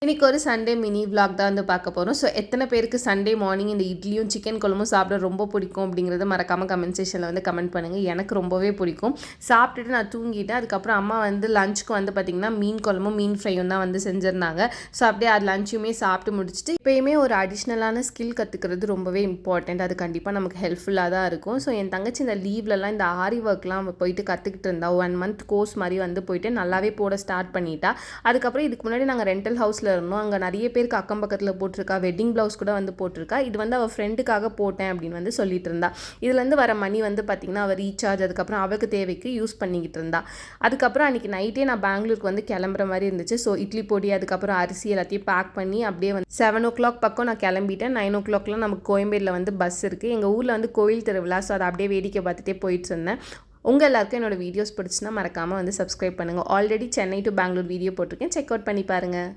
இன்றைக்கி ஒரு Sunday mini vlog தான் வந்து பார்க்க போகிறோம். ஸோ எத்தனை பேருக்கு சண்டே மார்னிங் இந்த இட்லியும் சிக்கன் குழம்பும் சாப்பிட ரொம்ப பிடிக்கும் அப்படிங்கிறத மறக்காமல் கமெண்ட் செக்ஷனில் வந்து கமெண்ட் பண்ணுங்கள். எனக்கு ரொம்பவே பிடிக்கும். சாப்பிட்டுட்டு நான் தூங்கிட்டேன். அதுக்கப்புறம் அம்மா வந்து லஞ்சுக்கு வந்து பார்த்திங்கன்னா மீன் குழம்பும் மீன் ஃப்ரையும் தான் வந்து செஞ்சுருந்தாங்க. ஸோ அப்படியே அது லஞ்சுமே சாப்பிட்டு முடிச்சுட்டு இப்போயுமே ஒரு அடிஷ்னலான ஸ்கில் கற்றுக்கிறது ரொம்பவே இம்பார்ட்டண்ட். அது கண்டிப்பாக நமக்கு ஹெல்ப்ஃபுல்லாக தான் இருக்கும். ஸோ என் தங்கச்சி இந்த லீவ்லலாம் இந்த ஆரி ஒர்க்லாம் போயிட்டு கற்றுக்கிட்டு இருந்தா 1 மந்த் கோர்ஸ் மாதிரி வந்து போயிட்டு நல்லாவே போட ஸ்டார்ட் பண்ணிட்டா. அதுக்கப்புறம் இதுக்கு முன்னாடி நாங்கள் ரெண்டல் ஹவுஸில் இருந்தோம். அங்கே நிறைய பேருக்கு அக்கம் பக்கத்தில் போட்டிருக்கா. வெட்டிங் ப்ளவுஸ் கூட வந்து போட்டிருக்கா. இது வந்து அவள் ஃப்ரெண்டுக்காக போட்டேன் அப்படின்னு வந்து சொல்லிட்டு இருந்தா. இதுலேருந்து வர மணி வந்து பார்த்திங்கன்னா அவள் ரீசார்ஜ் அதுக்கப்புறம் அவளுக்கு தேவைக்கு யூஸ் பண்ணிக்கிட்டு இருந்தா. அதுக்கப்புறம் அன்றைக்கி நைட்டே நான் பெங்களூருக்கு வந்து கிளம்புற மாதிரி இருந்துச்சு. ஸோ இட்லி பொடி அதுக்கப்புறம் அரிசி எல்லாத்தையும் பேக் பண்ணி அப்படியே வந்து 7 o'clock பக்கம் நான் கிளம்பிட்டேன். 9 o'clockலாம் நமக்கு கோயம்பேடில் வந்து பஸ் இருக்குது. எங்கள் ஊரில் வந்து கோயில் திருவிழா. ஸோ அதை அப்படியே வேடிக்கை பார்த்துட்டே போயிட்டு இருந்தேன். உங்கள் எல்லாருக்கும் என்னோடய வீடியோஸ் பிடிச்சுன்னா மறக்காமல் வந்து சப்ஸ்கிரைப் பண்ணுங்கள். Already Chennai to Bangalore video போட்டிருக்கேன். செக் அவுட் பண்ணி பாருங்கள்.